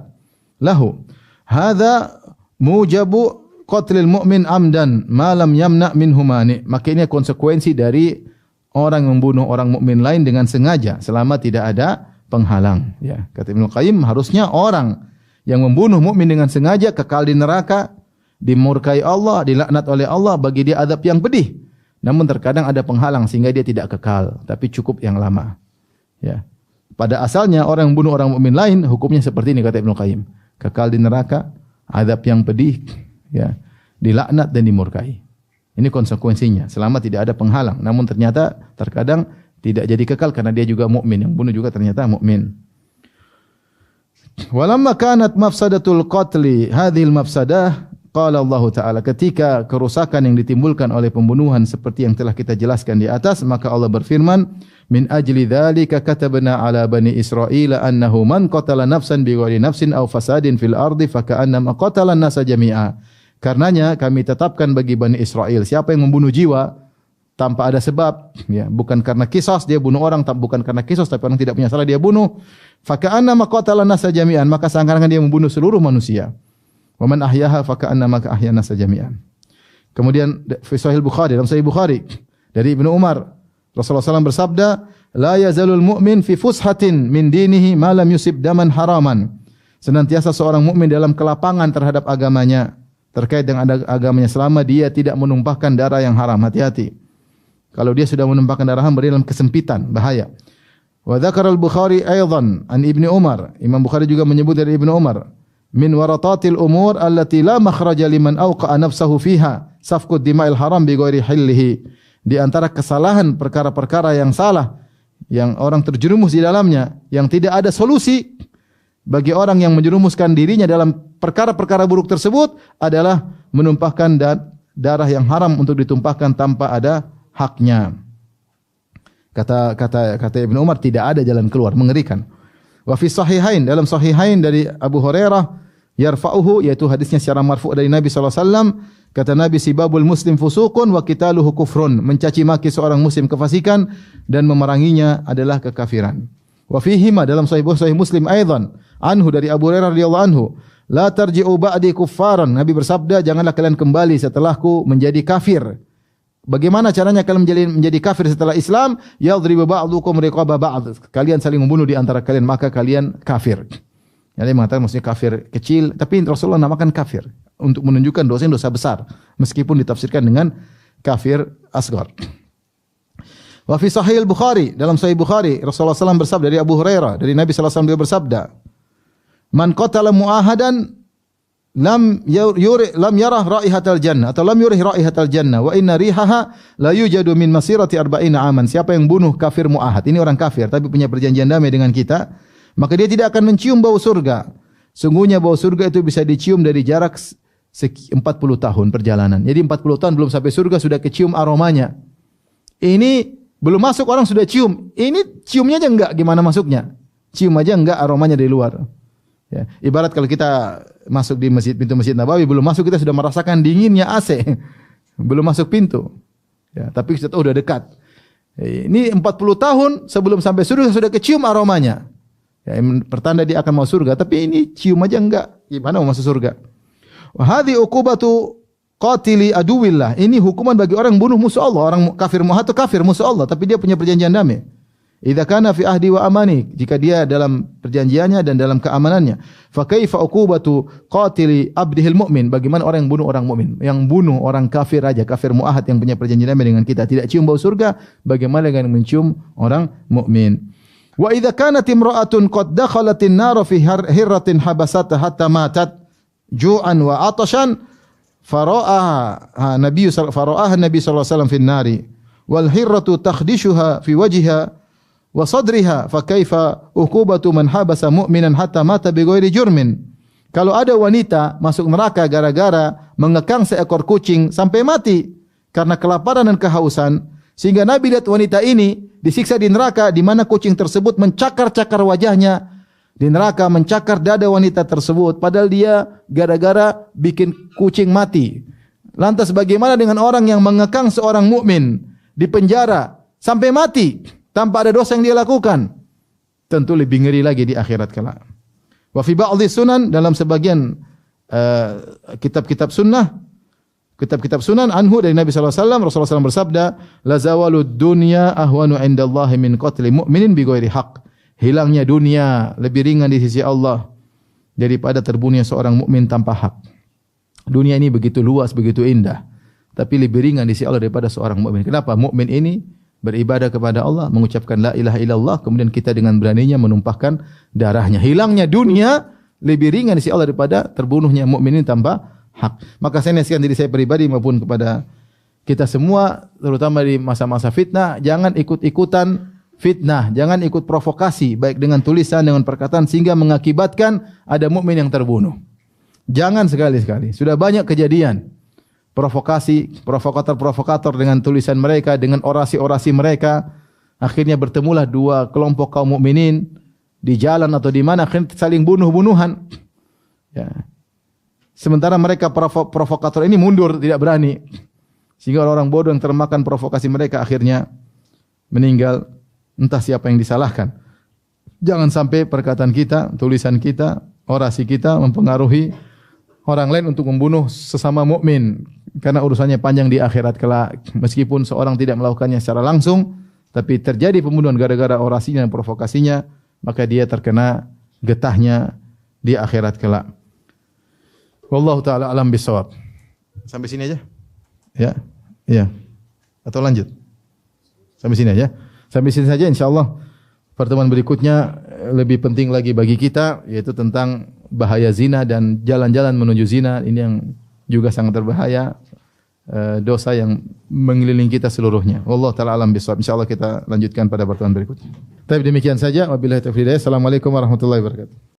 [SPEAKER 1] Lahu hadza mujabu qatlil mu'min amdan ma lam yamna minhu mani. Maka ini konsekuensi dari orang membunuh orang mukmin lain dengan sengaja selama tidak ada penghalang. Ya, kata Ibnu Qayyim, harusnya orang yang membunuh mukmin dengan sengaja kekal di neraka, dimurkai Allah, dilaknat oleh Allah, bagi dia azab yang pedih. Namun terkadang ada penghalang sehingga dia tidak kekal, tapi cukup yang lama. Ya. Pada asalnya orang yang membunuh orang mukmin lain hukumnya seperti ini, kata Ibnu Qayyim, kekal di neraka, azab yang pedih, ya, dilaknat dan dimurkai. Ini konsekuensinya selama tidak ada penghalang. Namun ternyata terkadang tidak jadi kekal karena dia juga mukmin. Yang bunuh juga ternyata mukmin. Walamma kanat mafsadatul qatli hadhil mafsadah, qala Allah Ta'ala, ketika kerusakan yang ditimbulkan oleh pembunuhan seperti yang telah kita jelaskan di atas, maka Allah berfirman, min ajli dzalika katabna ala bani Israil annahu man qatala nafsan bighairi nafsin aw fasadin fil ardi faka'annama qatala an-nasa jami'a. Karenanya kami tetapkan bagi Bani Israel, siapa yang membunuh jiwa tanpa ada sebab, ya, bukan karena kisos dia bunuh orang, bukan karena kisos tapi orang tidak punya salah dia bunuh, faka'annama qatala an-nasa jami'an, maka seakan-akan dia membunuh seluruh manusia. Wa man ahyaha faka'annama ahya an-nasa jami'an. Kemudian fi Sahih Bukhari, dalam Sahih Bukhari dari Ibnu Umar, Rasulullah SAW bersabda, la yazalul mu'min fi fushatin min dinihi ma lam yusib daman haraman. Senantiasa seorang mukmin dalam kelapangan terhadap agamanya, terkait dengan agamanya, selama dia tidak menumpahkan darah yang haram. Hati-hati. Kalau dia sudah menumpahkan darah haram, berada dalam kesempitan, bahaya. Wa dzakara al-Bukhari aidan an Ibnu Umar. Imam Bukhari juga menyebut dari Ibnu Umar, min waratatil umur allati la makhraja liman awqa'a nafsahu fiha safkud dima'il haram bi ghairi hillihi. Di antara kesalahan perkara-perkara yang salah yang orang terjerumus di dalamnya, yang tidak ada solusi bagi orang yang menjerumuskan dirinya dalam perkara-perkara buruk tersebut, adalah menumpahkan darah yang haram untuk ditumpahkan tanpa ada haknya. Kata Ibnu Umar, tidak ada jalan keluar, mengerikan. Wa fi sahihain, dalam sahihain dari Abu Hurairah, yarfa'uhu, yaitu hadisnya secara marfu' dari Nabi sallallahu alaihi wasallam, kata Nabi, sibabul muslim fusuqun wa qitaluhu kufrun, mencaci maki seorang muslim kefasikan dan memeranginya adalah kekafiran. Wa fihima, dalam Sahih Muslim aidan anhu, dari Abu Hurairah radhiyallahu anhu, la tarji'u ba'di kuffaran, Nabi bersabda, janganlah kalian kembali setelahku menjadi kafir. Bagaimana caranya kalian menjadi kafir setelah Islam? Yadribu ba'dukum riqaba ba'd, kalian saling membunuh di antara kalian, maka kalian kafir. Jadi mengatakan maksudnya kafir kecil, tapi Rasulullah namakan kafir untuk menunjukkan dosa besar, meskipun ditafsirkan dengan kafir asghar. Wa fi Sahih Bukhari, dalam Sahih Bukhari, Rasulullah SAW bersabda dari Abu Hurairah, dari Nabi SAW beliau bersabda, man qatala mu'ahadan lam yarah raihatal jannah, atau lam yurih raihatal jannah, wa inna rihaha la yujadu min masirati 40 aman. Siapa yang bunuh kafir mu'ahad, ini orang kafir tapi punya perjanjian damai dengan kita, maka dia tidak akan mencium bau surga. Sungguhnya bau surga itu bisa dicium dari jarak 40 tahun perjalanan. Jadi 40 tahun belum sampai surga sudah kecium aromanya. Ini belum masuk orang sudah cium. Ini ciumnya aja enggak, gimana masuknya? Cium aja enggak, aromanya dari luar. Ya, ibarat kalau kita masuk di masjid, pintu Masjid Nabawi, belum masuk kita sudah merasakan dinginnya AC. Belum masuk pintu. Ya, tapi kita udah dekat. Ini 40 tahun sebelum sampai surga sudah kecium aromanya. Ya, pertanda dia akan masuk surga, tapi ini cium aja enggak, gimana mau masuk surga? Wa hadhi uqubatu qatili aduwillah. Ini hukuman bagi orang yang bunuh musuh Allah. Orang kafir mu'ahad itu kafir musuh Allah, tapi dia punya perjanjian damai. Idza kana fi ahdi wa amani, jika dia dalam perjanjiannya dan dalam keamanannya. Fa kaifa uqubatu qatili abdihil mu'min? Bagaimana orang yang bunuh orang mukmin, yang bunuh orang kafir aja, kafir muahad yang punya perjanjian dengan kita, tidak cium bau surga, bagaimana dengan mencium orang mukmin? Wa idza kanat imra'atun qad dakhalatin nar fi hirratin habasatha hatta matat ju'an wa atashan fara'aha Nabi sallallahu alaihi wasallam fi an-nari wal hirratu takhdishuha fi wajhiha wa sadriha fa kaifa uqubatu man habasa mu'minan hatta mata bighairi jurmin. Kalau ada wanita masuk neraka gara-gara mengekang seekor kucing sampai mati karena kelaparan dan kehausan, sehingga Nabi lihat wanita ini disiksa di neraka di mana kucing tersebut mencakar-cakar wajahnya di neraka, mencakar dada wanita tersebut padahal dia gara-gara bikin kucing mati. Lantas bagaimana dengan orang yang mengekang seorang mukmin di penjara sampai mati tanpa ada dosa yang dia lakukan? Tentu lebih ngeri lagi di akhirat kelak. Wa fi ba'dhi sunan, dalam sebagian kitab-kitab sunnah, kitab-kitab sunan anhu dari Nabi sallallahu alaihi wasallam, Rasulullah SAW bersabda, la zawalud dunya ahwanu indallahi min qatli mu'minin bighairi haqq. Hilangnya dunia lebih ringan di sisi Allah daripada terbunuhnya seorang mukmin tanpa hak. Dunia ini begitu luas, begitu indah, tapi lebih ringan di sisi Allah daripada seorang mukmin. Kenapa? Mukmin ini beribadah kepada Allah, mengucapkan la ilaha illallah, kemudian kita dengan beraninya menumpahkan darahnya. Hilangnya dunia lebih ringan di sisi Allah daripada terbunuhnya mukmin ini tanpa hak. Maka saya nasihatkan diri saya pribadi maupun kepada kita semua, terutama di masa-masa fitnah, jangan ikut-ikutan fitnah, jangan ikut provokasi baik dengan tulisan dengan perkataan sehingga mengakibatkan ada mukmin yang terbunuh. Jangan sekali-sekali. Sudah banyak kejadian provokasi, provokator-provokator dengan tulisan mereka, dengan orasi-orasi mereka, akhirnya bertemulah dua kelompok kaum mukminin di jalan atau di mana, akhirnya saling bunuh-bunuhan. Ya. Sementara mereka provokator ini mundur, tidak berani, sehingga orang bodoh yang termakan provokasi mereka akhirnya meninggal. Entah siapa yang disalahkan. Jangan sampai perkataan kita, tulisan kita, orasi kita mempengaruhi orang lain untuk membunuh sesama mukmin, karena urusannya panjang di akhirat kelak. Meskipun seorang tidak melakukannya secara langsung, tapi terjadi pembunuhan gara-gara orasinya dan provokasinya, maka dia terkena getahnya di akhirat kelak. Wallahu taala alam bisawab. Sampai sini aja? Ya. Ya. Atau lanjut? Sampai sini aja. Sampai sini saja, insyaallah pertemuan berikutnya lebih penting lagi bagi kita, yaitu tentang bahaya zina dan jalan-jalan menuju zina. Ini yang juga sangat berbahaya, dosa yang mengelilingi kita seluruhnya. Wallahu taala alam bisawab. Insyaallah kita lanjutkan pada pertemuan berikutnya. Tapi demikian saja, wabillahi taufiq hidayah. Assalamualaikum warahmatullahi wabarakatuh.